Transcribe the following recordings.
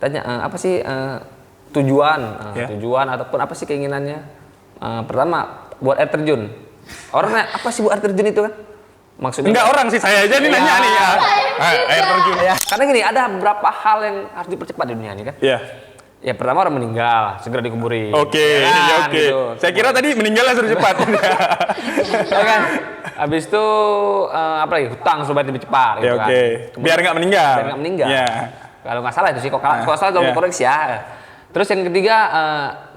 tanya apa sih tujuan ataupun apa sih keinginannya. Pertama buat air terjun. Orang nanya apa sih buat air terjun itu kan? Maksudnya enggak orang sih, saya aja nih nanya nih ya. Air terjun. Ya, karena gini ada beberapa hal yang harus dipercepat di dunia ini kan. Iya. Ya pertama orang meninggal segera dikuburi. Oke. Gitu. Saya kira tadi meninggalnya sudah cepat. Ya kan. Habis itu apa lagi? Hutang supaya lebih cepat gitu kan. Biar nggak meninggal. Ya. Kalau nggak salah itu sih, kalau salah tolong koreksi ya. Terus yang ketiga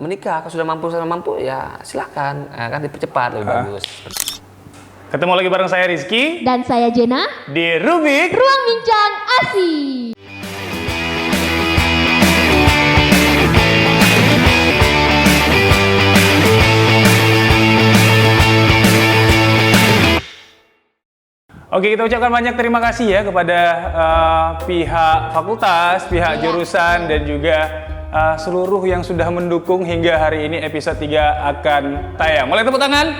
menikah, kalau sudah mampu ya silakan, kan dipercepat lebih bagus. Ketemu lagi bareng saya Rizky dan saya Jena di Rubik Ruang Bincang Asik. Oke, kita ucapkan banyak terima kasih ya kepada pihak fakultas, pihak jurusan, dan juga seluruh yang sudah mendukung hingga hari ini episode 3 akan tayang. Boleh tepuk tangan?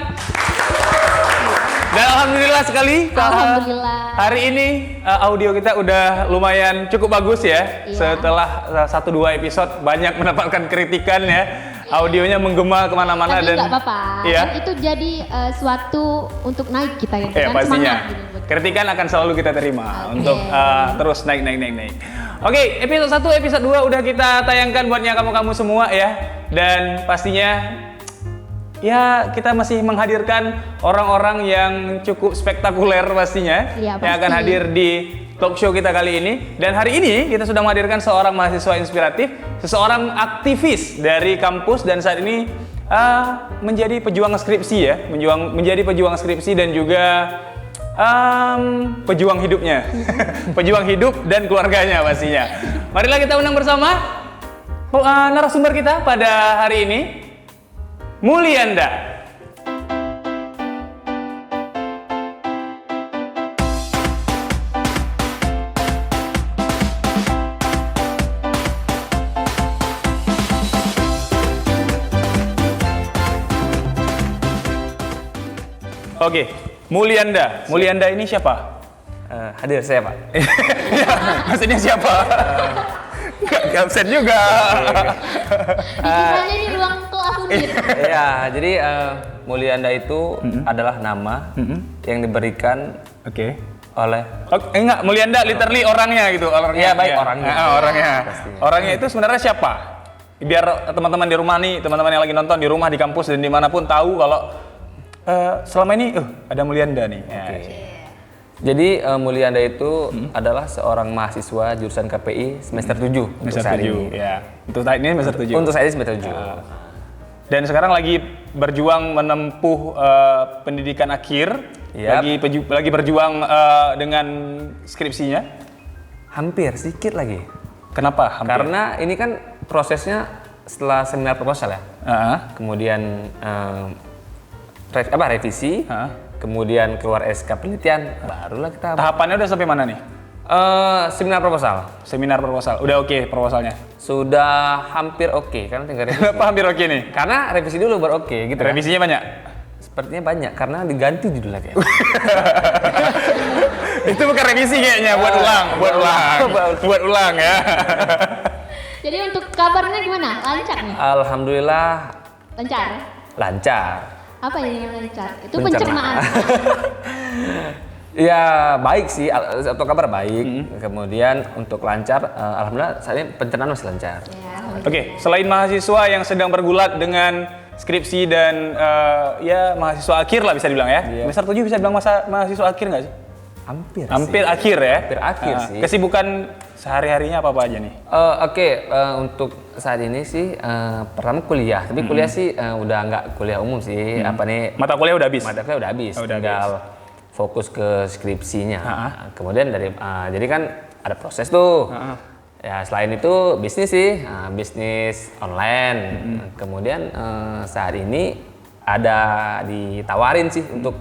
Dan alhamdulillah sekali. Alhamdulillah. Hari ini audio kita udah lumayan cukup bagus ya. Iya. Setelah 1-2 episode banyak mendapatkan kritikan ya. Audionya menggema kemana-mana. Tapi dan nggak apa-apa. Iya. Itu jadi suatu untuk naik kita gitu ya, kan. pastinya. Semangat gitu. Kritikan akan selalu kita terima untuk terus naik. Oke, episode 1, episode 2 udah kita tayangkan buatnya kamu-kamu semua ya. Dan pastinya ya kita masih menghadirkan orang-orang yang cukup spektakuler pastinya ya, yang akan hadir di talk show kita kali ini. Dan hari ini kita sudah menghadirkan seorang mahasiswa inspiratif, seseorang aktivis dari kampus dan saat ini menjadi pejuang skripsi ya, menjadi pejuang skripsi dan juga pejuang hidupnya, pejuang hidup dan keluarganya pastinya. Marilah kita undang bersama narasumber kita pada hari ini, Mulyanda. Oke, Mulyanda. Mulyanda ini siapa? Hadir saya Pak. Ya, maksudnya siapa? Nggak absen juga. Dikiranya ini ruang kelas unir. Ya, jadi Mulyanda itu adalah nama yang diberikan oleh enggak, Mulyanda literally orangnya gitu, orangnya. Iya, baik orangnya. Orangnya. Pastinya. Orangnya itu sebenarnya siapa? Biar teman-teman di rumah nih, teman-teman yang lagi nonton di rumah, di kampus dan dimanapun tahu kalau selama ini ada Mulyanda nih. Jadi Mulyanda itu adalah seorang mahasiswa jurusan KPI semester 7 semester 7 ya. Untuk saat ini semester 7. Untuk saya semester 7. Dan sekarang lagi berjuang menempuh pendidikan akhir. Lagi berjuang dengan skripsinya. Hampir sedikit lagi. Kenapa hampir? Karena ini kan prosesnya setelah seminar proposal ya. Kemudian revisi, kemudian keluar SK penelitian, barulah kita. Tahapannya udah sampai mana nih? Seminar proposal. Seminar proposal. Udah oke proposalnya? Sudah hampir oke, karena tinggal revisi. Kenapa hampir oke nih? Karena revisi dulu baru oke gitu. Revisinya banyak? Sepertinya banyak, karena diganti judulnya kayak. Itu bukan revisi kayaknya, buat ulang ya. Jadi untuk kabarnya gimana? Lancar nih? Alhamdulillah. Lancar. Apa yang lancar? Itu pencernaan. Ya baik sih, untuk kabar baik. Kemudian untuk lancar, alhamdulillah saat ini pencernaan masih lancar. Oke, selain mahasiswa yang sedang bergulat dengan skripsi dan ya mahasiswa akhir lah bisa dibilang ya. Semester 7 bisa dibilang mahasiswa akhir nggak sih? Hampir akhir ya. Hampir akhir sih. Kesibukan sehari-harinya apa aja nih? Untuk saat ini sih pertama kuliah, tapi kuliah sih udah nggak kuliah umum sih. Mata kuliah udah habis. Tinggal fokus ke skripsinya. Kemudian jadi kan ada proses tuh. Ya selain itu bisnis sih, bisnis online. Kemudian saat ini ada ditawarin sih untuk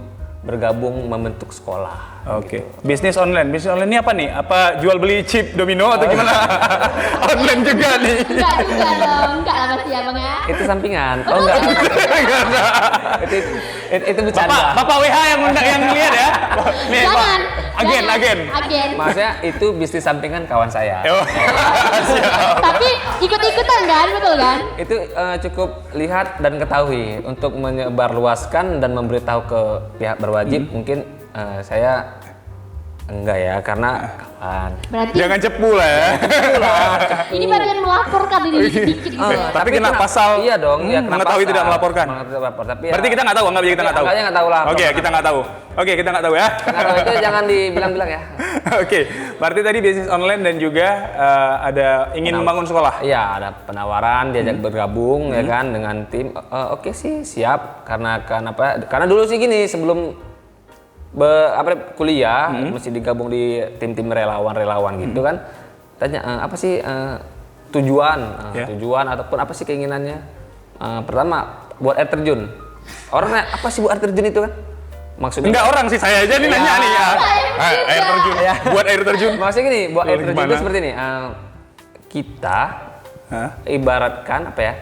bergabung membentuk sekolah. Gitu. Bisnis online ini apa nih? Apa jual beli chip domino atau gimana? Online juga nih. Enggak juga dong, enggak lah pasti ya Bang ya. Itu sampingan. Enggak. itu bercanda. Bapak WH yang lihat ya. Nih, Jangan. Agen. Maksudnya itu bisnis sampingan kawan saya. Tapi kan, betul kan? Itu cukup lihat dan ketahui untuk menyebarluaskan dan memberitahu ke pihak berwajib. Mungkin saya enggak ya, karena kawan. Berarti Jangan cepu lah ya. ini bagian melaporkan ini sedikit gitu ya. Tapi kena pasal Iya dong, ya kena mengetahui pasal. tidak melaporkan. Tapi Berarti kita nggak tahu, anggap aja kita nggak tahu. Angkanya nggak tahu lah. Oke, kita nggak tahu. Oke, kita nggak tahu ya. Nggak tahu itu jangan dibilang-bilang ya. Oke, berarti tadi bisnis online dan juga ada ingin membangun sekolah. Iya, ada penawaran diajak bergabung ya kan dengan tim. Oke sih, siap. Karena Karena dulu sih gini, sebelum kuliah mesti digabung di tim-tim relawan gitu kan. Tanya apa sih tujuan ataupun apa sih keinginannya. Pertama buat air terjun. Orangnya apa sih buat air terjun itu kan? Maksudnya Enggak orang sih, saya aja nih nanya nih ya. Air terjun. Buat air terjun. Maksudnya gini, buat air terjun Gimana? itu seperti ini. Kita ibaratkan apa ya?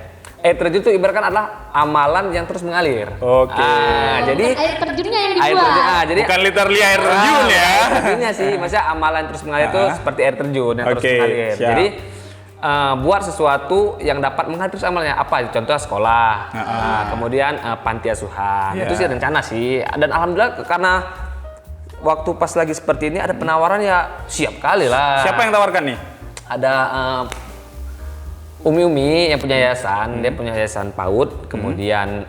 Air terjun itu ibaratkan adalah amalan yang terus mengalir. Oke. Jadi Air terjunnya yang air dibuat. terjun, jadi Bukan literally air terjun ya. Air terjunnya sih, maksudnya amalan terus mengalir itu seperti air terjun yang terus Oke, mengalir. siap. Jadi buat sesuatu yang dapat mengalir terus amalnya. Apa? Contoh sekolah, kemudian panti asuhan. Yeah. Itu sih rencana sih. Dan alhamdulillah karena waktu pas lagi seperti ini ada penawaran ya siap kali lah. Siapa yang tawarkan nih? Ada Umi yang punya yayasan, dia punya yayasan PAUD, kemudian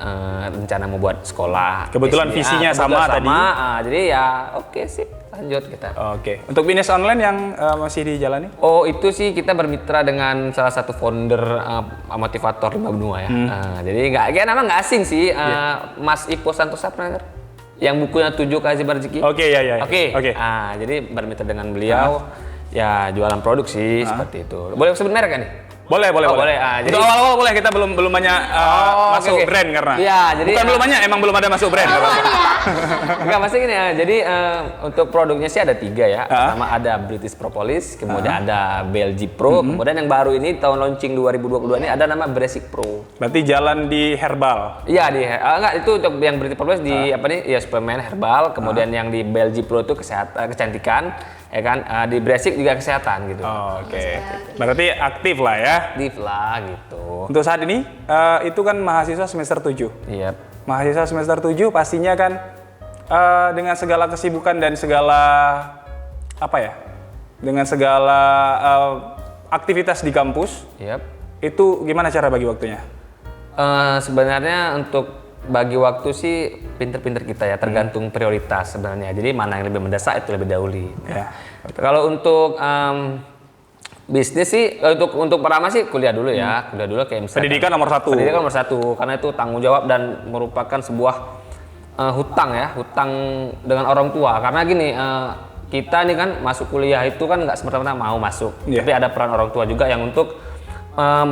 rencana mau buat sekolah. Kebetulan di sini. visinya sama tadi. Jadi ya oke sih, lanjut kita. Oke. Untuk bisnis online yang masih dijalani? Oh itu sih kita bermitra dengan salah satu founder motivator Lima Benua ya. Jadi nggak asing sih, Mas Ipo Santosa pernah dengar? Yang bukunya 7 Keajaiban Rezeki. Oke, ya. Oke. Oke. Jadi bermitra dengan beliau, ya jualan produk sih seperti itu. Boleh sebut merek kan nih? Boleh. Jadi Untuk awal-awal boleh, kita belum banyak masuk oke. brand karena. Iya, jadi bukan belum banyak, emang belum ada masuk brand. Enggak, maksudnya gini ya. Jadi untuk produknya sih ada 3 ya. Pertama ada British Propolis, kemudian ada BLG Pro, kemudian yang baru ini tahun launching 2022 ini ada nama Basic Pro. Berarti jalan di herbal. Iya enggak, itu untuk yang British Propolis di apa nih? Ya suplemen herbal, kemudian yang di BLG Pro itu kesehatan, kecantikan, ya kan? Di Basic juga kesehatan gitu. Oke. Berarti aktif lah ya. Aktif lah gitu. Untuk saat ini itu kan mahasiswa semester 7. Iya. Mahasiswa semester 7 pastinya kan dengan segala kesibukan dan segala apa ya? Dengan segala aktivitas di kampus. Yap. Itu gimana cara bagi waktunya? Sebenarnya untuk bagi waktu sih pinter-pinter kita ya, tergantung prioritas sebenarnya. Jadi mana yang lebih mendesak itu lebih dahulu. Ya. Kalau untuk bisnis sih, untuk pertama sih kuliah dulu ya, kuliah dulu kayak misalnya. Pendidikan nomor 1. Pendidikan nomor 1, karena itu tanggung jawab dan merupakan sebuah hutang dengan orang tua. Karena gini, kita ini kan masuk kuliah itu kan nggak semata-mata mau masuk, tapi ada peran orang tua juga yang untuk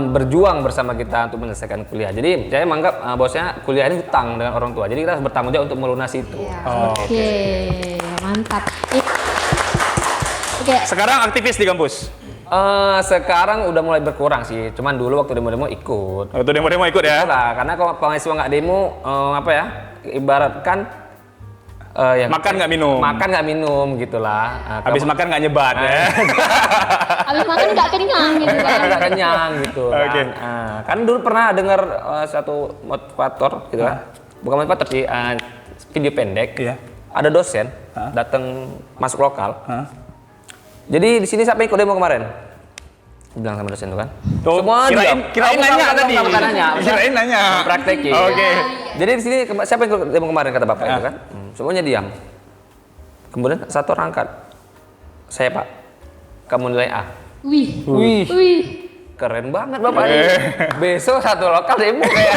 berjuang bersama kita untuk menyelesaikan kuliah. Jadi saya menganggap bahwasanya kuliah ini hutang dengan orang tua. Jadi kita harus bertanggung jawab untuk melunasi itu. Oke, mantap. Oke. Sekarang aktivis di kampus. Sekarang udah mulai berkurang sih. Cuman dulu waktu demo-demo ikut. Waktu demo-demo ikut ya? Lah, karena kalau mahasiswa nggak demo, ibaratkan makan nggak minum. Makan nggak minum gitulah. Habis makan nggak nyebat ya? Habis makan nggak kenyang gitu kan. Nggak kenyang gitu kan. Oke. Kan dulu pernah dengar satu motivator gitu kan. Bukan motivator sih, video pendek. Iya. Ada dosen datang masuk lokal. Jadi di sini siapa ikut demo kemarin? Bilang sama dosen itu kan. Tuh, Semua kirain nanya tadi. Bukan nanya. Kirain nanya. Praktekin. Oke. Jadi di sini siapa yang ikut demo kemarin kata bapak itu kan? Semuanya diam. Kemudian satu orang angkat. Saya Pak. Kamu nilai A. Wih. Keren banget bapak ini. Besok satu lokal demo kayak.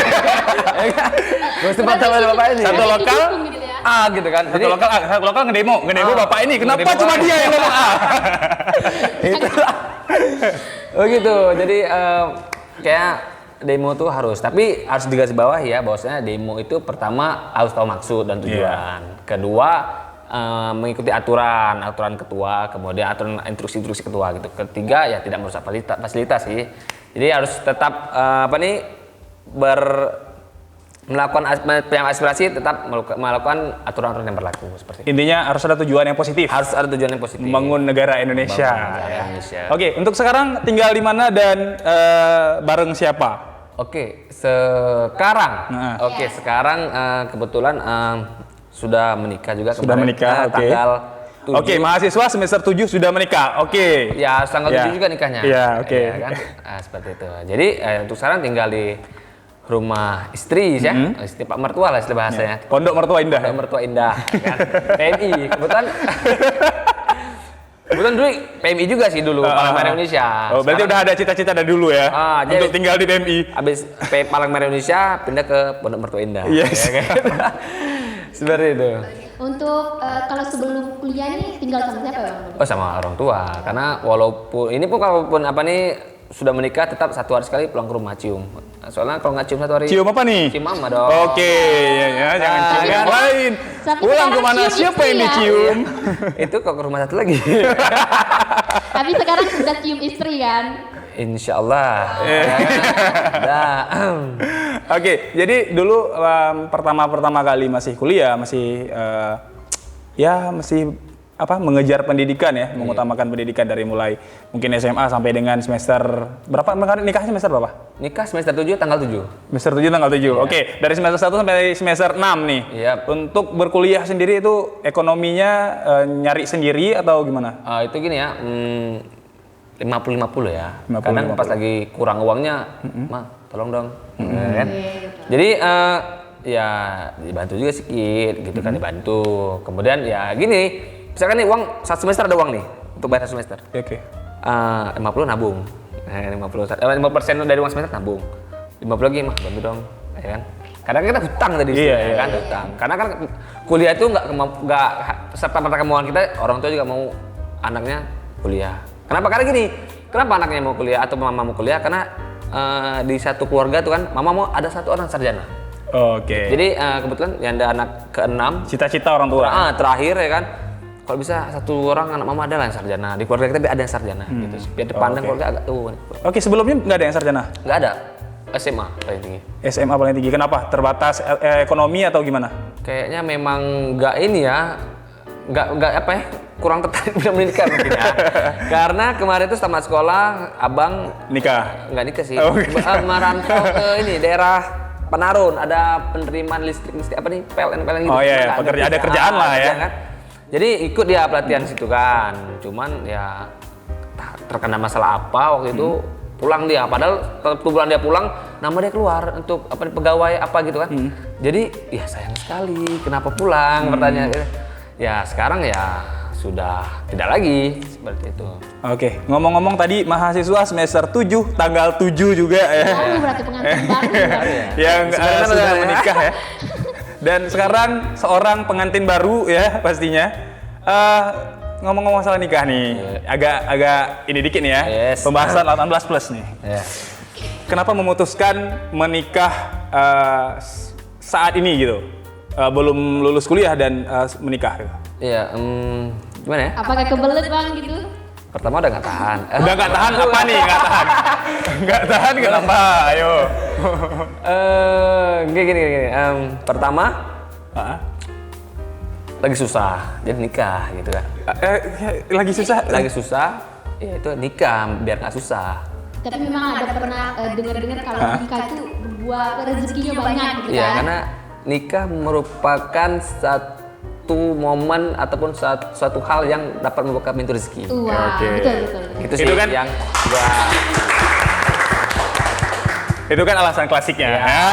Gue sempat sama bapak ini. Satu lokal Gitu kan. Satu lokal ngedemo bapak ini. Kenapa Ngedemo cuma bapak. dia yang ngomong A? Oh gitu. Jadi kayak demo tuh harus, tapi harus digarisbawahi ya bahwasanya demo itu pertama harus tahu maksud dan tujuan. Kedua mengikuti aturan ketua, kemudian aturan instruksi ketua gitu. Ketiga ya tidak merusak fasilitas sih. Jadi harus tetap melakukan aspirasi tetap melakukan aturan-aturan yang berlaku seperti itu. Intinya harus ada tujuan yang positif. Harus ada tujuan yang positif. Membangun negara Indonesia. Oke, untuk sekarang tinggal di mana dan bareng siapa? Oke, sekarang kebetulan sudah menikah juga sudah kemarin. Menikah, tanggal 7. Oke, mahasiswa semester 7 sudah menikah. Oke. Ya, tanggal 7 juga nikahnya. Iya, oke. Ya, kan? Seperti itu. Jadi untuk sekarang tinggal di rumah istri ya, istri Pak Mertua lah istilah bahasanya. Pondok Mertua Indah. Pondok Mertua Indah, kan? PMI. Kebetulan dulu PMI juga sih dulu, Palang Merah Indonesia. Oh, berarti udah ada cita-cita dari dulu ya? Untuk tinggal di PMI. Habis Palang Merah Indonesia pindah ke Pondok Mertua Indah. Yes. Ya, kan? Seperti itu. Untuk kalau sebelum kuliah ini tinggal sama siapa Bang? Oh, sama orang tua. Karena walaupun ini pun kalaupun sudah menikah tetap satu hari sekali pulang ke rumah cium. Soalnya kalau nggak cium satu hari. Cium apa nih? Cium mama dong. Oke, ya, jangan cium yang lain. Tapi Pulang sekarang kemana? cium Siapa istri yang ya? dicium? Itu kok ke rumah satu lagi. Tapi sekarang sudah cium istri kan? Insya Allah. Oke, jadi dulu pertama kali masih kuliah, masih mengejar pendidikan ya, mengutamakan pendidikan dari mulai mungkin SMA sampai dengan semester berapa? Nikahnya semester berapa? Nikah semester 7 tanggal 7. Semester 7 tanggal 7. Oke, dari semester 1 sampai semester 6 nih. Iya. Untuk berkuliah sendiri itu ekonominya nyari sendiri atau gimana? Itu gini ya, 50-50 ya. 50-50. Kadang pas lagi kurang uangnya, Ma, tolong dong. Ya kan? Jadi ya dibantu juga sedikit gitu kan, dibantu. Kemudian ya gini, misalkan nih uang satu semester ada uang nih untuk bayar satu semester. Oke. 50 nabung. 50% dari uang semester nabung. 50 lagi mah bantu dong, ya kan? Kadang kita hutang tadi kan, hutang. Karena kan kuliah itu nggak serta merta kemauan kita, orang tua juga mau anaknya kuliah. Kenapa? Karena gini, kenapa anaknya mau kuliah atau mama mau kuliah? Karena di satu keluarga tuh kan, mama mau ada satu orang sarjana. Oke. Jadi kebetulan yang ada anak ke-6. Cita-cita orang tua. Terakhir ya kan. Kalau bisa satu orang anak mama adalah yang sarjana. Di keluarga kita ada yang sarjana gitu. Biar dipandang keluarga agak tuh. Oke, sebelumnya nggak ada yang sarjana? Nggak ada. SMA paling tinggi. SMA paling tinggi. Kenapa? Terbatas ekonomi atau gimana? Kayaknya memang nggak ini ya. Nggak apa ya, kurang tertarik dengan pendidikan mungkin ya. Karena kemarin itu tamat sekolah, abang nikah. Nggak nikah sih. Merantau ke ini daerah Penarun, ada penerimaan listrik apa nih, PLN gitu. Oh iya, ada kerjaan lah ya. Kan? Jadi ikut dia pelatihan situ kan. Cuman ya terkena masalah apa waktu itu pulang dia. Padahal bulan dia pulang, nama dia keluar untuk pegawai apa gitu kan. Jadi ya sayang sekali, kenapa pulang? Pertanyaan. Ya sekarang ya sudah tidak lagi seperti itu. Oke, ngomong-ngomong tadi mahasiswa semester 7 tanggal 7 juga ya. Baru berarti pengantin baru. Yang sudah menikah ya. Dan sekarang seorang pengantin baru ya pastinya. Ngomong-ngomong masalah nikah nih, agak ini dikit nih ya. Yes. Pembahasan 18 plus nih. Kenapa memutuskan menikah saat ini gitu? Belum lulus kuliah dan menikah gitu. Iya, gimana ya? Apakah kebelet Bang gitu? Pertama udah nggak tahan. Udah nggak tahan apa nih? Nggak tahan. Nggak tahan kenapa? Ayo. Gini. Pertama, lagi susah, jadi nikah gitu kan. Lagi susah? Lagi susah, ya itu nikah biar nggak susah. Tapi memang ada pernah dengar-dengar kalau nikah itu berbuah rezekinya banyak gitu kan? Iya, karena nikah merupakan satu momen ataupun suatu hal yang dapat membuka pintu rezeki. Wah, betul. Itu sih kan yang gua... Itu kan alasan klasiknya. Ya.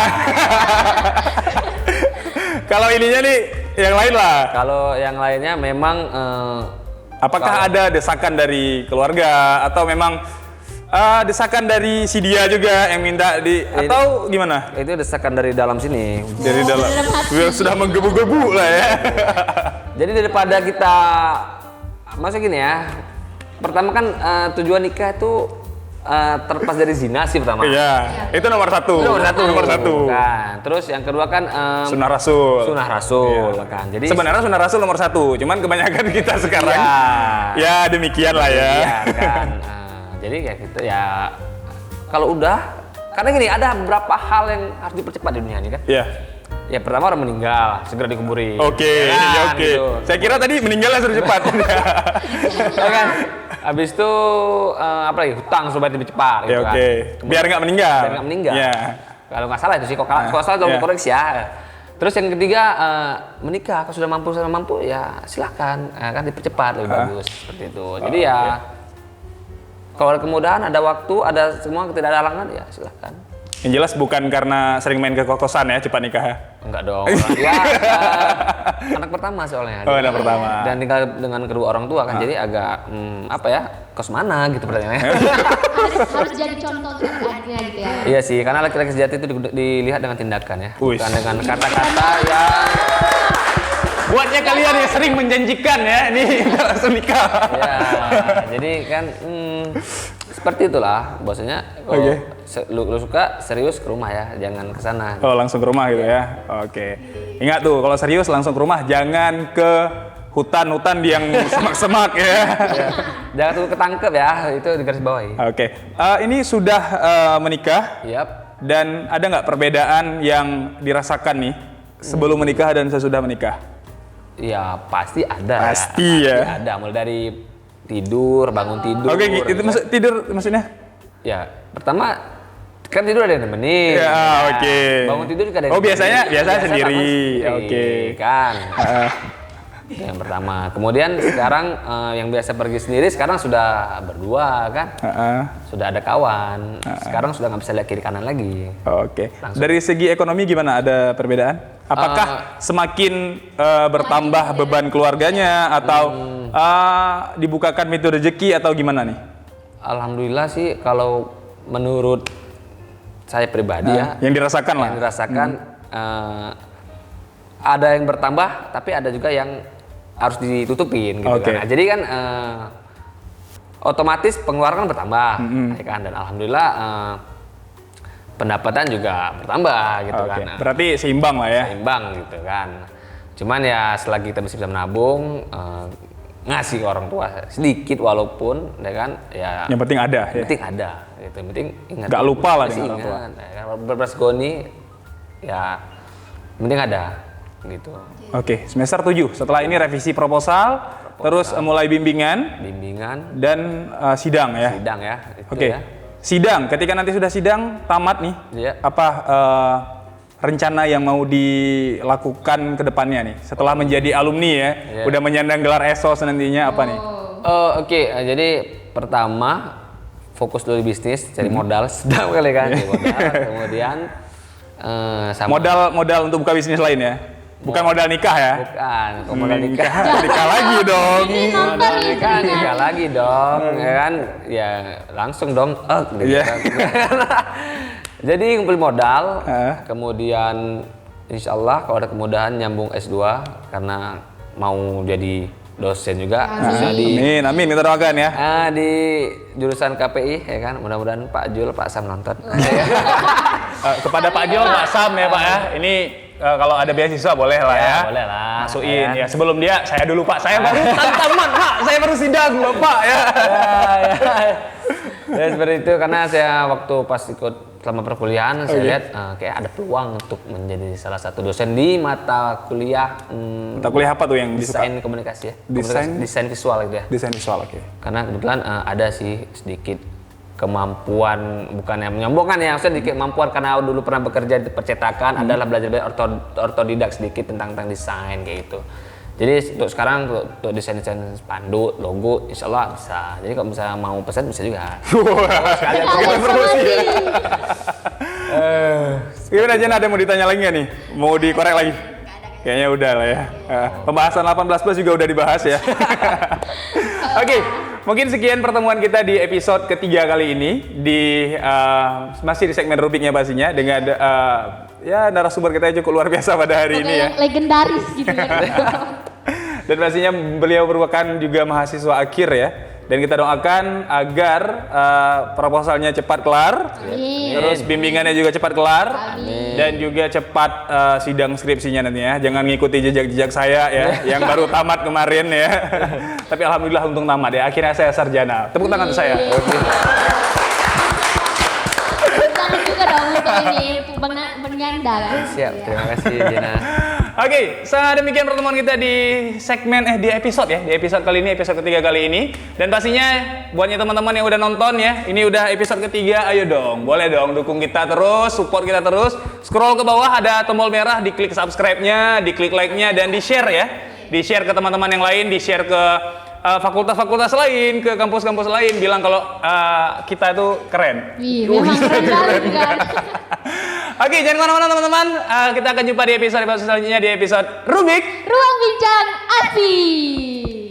Kalau ininya nih yang lain lah. Kalau yang lainnya memang apakah ada desakan dari keluarga atau memang desakan dari si dia juga yang minta atau gimana? Itu desakan dari dalam sini. Dari dalam. Sudah menggebu-gebu lah ya. Jadi daripada kita masuk gini ya. Pertama kan tujuan nikah itu terlepas dari zina sih pertama. Iya. Itu nomor satu. Nomor satu. Kan. Terus yang kedua kan Sunnah Rasul. Sunnah Rasul kan. Jadi sebenarnya Sunnah Rasul nomor 1. Cuman kebanyakan kita sekarang. Ya demikian lah ya. Iya kan. Jadi kayak gitu ya, kalau udah karena gini, ada beberapa hal yang harus dipercepat di dunia ini kan. Iya. Ya pertama orang meninggal, segera dikuburi. Oke, ya kan, oke. gitu. Saya kira tadi meninggalnya sudah cepat. Ya kan. Habis itu apa lagi? Hutang supaya lebih cepat gitu kan. Oke. Biar nggak meninggal. Biar nggak meninggal. Iya. Kalau nggak salah itu sih, kalau salah tolong koreksi ya. Terus yang ketiga menikah, kalau sudah mampu ya silakan, kan dipercepat lebih bagus seperti itu. Jadi ya kalau ada kemudahan, ada waktu, ada semua, tidak ada halangan ya silakan. Yang jelas bukan karena sering main ke kokosan ya, cepat nikah ya? Enggak dong. Ya, anak pertama soalnya. Oh, anak pertama. Dan tinggal dengan kedua orang tua kan, jadi agak apa ya, kos mana gitu pertanyaannya. harus jadi contoh untuk anak-anaknya gitu ya. Iya sih, karena laki-laki sejati itu dilihat dengan tindakan ya, Uish. bukan dengan kata-kata yang Buatnya kalian yang sering menjanjikan ya, ini langsung nikah. ya. Jadi kan seperti itulah, bahwasanya kalau lu suka serius ke rumah ya, jangan ke sana. Oh, langsung ke rumah gitu ya. Oke. Ingat tuh, kalau serius langsung ke rumah, jangan ke hutan-hutan yang semak-semak ya. Jangan tunggu ketangkep ya, itu digaris bawahi. Oke. Ini sudah menikah. Yap. Dan ada nggak perbedaan yang dirasakan nih sebelum menikah dan sesudah menikah? Ya pasti ada. Pasti ya. Pasti ada, mulai dari tidur, bangun tidur. Oke, itu maksud tidur maksudnya? Ya, pertama kan tidur ada yang nemenin. Ya, kan? oke. Bangun tidur juga ada yang Oh, biasanya sendiri. bangun Oke. Kan. Yang pertama. Kemudian sekarang yang biasa pergi sendiri sekarang sudah berdua kan. Sudah ada kawan. Sekarang sudah nggak bisa lihat kiri kanan lagi. Oke. Dari segi ekonomi gimana? Ada perbedaan? Apakah semakin bertambah beban keluarganya atau dibukakan pintu rezeki atau gimana nih? Alhamdulillah sih kalau menurut saya pribadi ya. Yang dirasakan lah. Yang dirasakan ada yang bertambah, tapi ada juga yang harus ditutupin gitu kan. Nah, jadi kan otomatis pengeluaran bertambah, ya kan. Dan alhamdulillah pendapatan juga bertambah gitu kan. Berarti seimbang lah ya. Seimbang gitu kan. Cuman ya selagi kita masih bisa menabung, ngasih ke orang tua sedikit walaupun, ya kan. Ya. Yang penting ada. Yang penting ada. Gitu. Yang penting ingat. Gak lupa lah dengan orang tua. Ya kan. Berbelas goni, ya penting ada. Gitu. Oke, semester 7. Setelah ini revisi proposal, terus mulai bimbingan dan sidang ya. Sidang ya. Oke. Ya. Sidang, ketika nanti sudah sidang tamat nih, apa rencana yang mau dilakukan ke depannya nih? Setelah menjadi alumni ya, udah menyandang gelar ESOS nantinya apa nih? Oke, jadi pertama fokus dulu di bisnis, cari modal sedang kali kan, cari modal. Kemudian modal untuk buka bisnis lain ya? Bukan modal nikah ya? Bukan, modal nikah. Nikah lagi dong. Modal nikah lagi dong, ya kan? Ya langsung dong, gitu kan. Jadi ngumpul modal, kemudian insya Allah kalau ada kemudahan nyambung S2 karena mau jadi dosen juga. Amin, kita doakan ya. Di jurusan KPI ya kan, mudah-mudahan Pak Jul, Pak Sam nonton. Kepada Pak Jul, Pak Sam ya Pak ya, ini kalau ada beasiswa boleh lah ya. Boleh lah. Masukin ya. Sebelum dia, saya dulu Pak, saya baru tamat Pak, saya baru sidang Bapak ya. Ya seperti itu, karena saya waktu pas ikut selama perkuliahan saya lihat kayak ada peluang untuk menjadi salah satu dosen di mata kuliah. Mata kuliah apa tuh yang desain komunikasi ya? Desain visual gitu ya. Desain visual, oke. Karena kebetulan ada sih sedikit kemampuan, bukan yang menyombongkan ya, maksudnya sedikit kemampuan karena dulu pernah bekerja di percetakan, adalah belajar otodidak sedikit tentang desain kayak gitu. Jadi untuk sekarang untuk desain spanduk, logo, insya Allah bisa. Jadi kalau misalnya mau pesan bisa juga. Sekalian kita promosi ya. Gimana Jen, ada mau ditanya lagi nggak nih? Mau dikorek lagi? Kayaknya udah lah ya. Pembahasan 18+ juga udah dibahas ya. Oke, mungkin sekian pertemuan kita di episode ketiga kali ini masih di segmen Rubiknya pastinya dengan ya narasumber kita cukup luar biasa pada hari ini ya. Legendaris gitu ya. Dan pastinya beliau merupakan juga mahasiswa akhir ya. Dan kita doakan agar proposalnya cepat kelar, terus bimbingannya juga cepat kelar, dan juga cepat sidang skripsinya nanti ya. Jangan ngikuti jejak-jejak saya ya, yang baru tamat kemarin ya. Tapi alhamdulillah untung tamat ya. Akhirnya saya sarjana. Tepuk tangan untuk saya. untuk ini Bang Yanda kan. Siap, terima kasih Jena. Oke, demikian pertemuan kita di segmen di episode ya, di episode kali ini, episode ketiga kali ini. Dan pastinya buatnya teman-teman yang udah nonton ya, ini udah episode ketiga, ayo dong, boleh dong dukung kita terus, support kita terus. Scroll ke bawah ada tombol merah, diklik subscribe-nya, diklik like-nya, dan di-share ya. Di-share ke teman-teman yang lain, di-share ke fakultas-fakultas lain, ke kampus-kampus lain, bilang kalau kita itu keren. Memang keren banget kan. Oke, jangan kemana-mana teman-teman. Kita akan jumpa di episode selanjutnya, di episode Rubik Ruang Bincang Asik.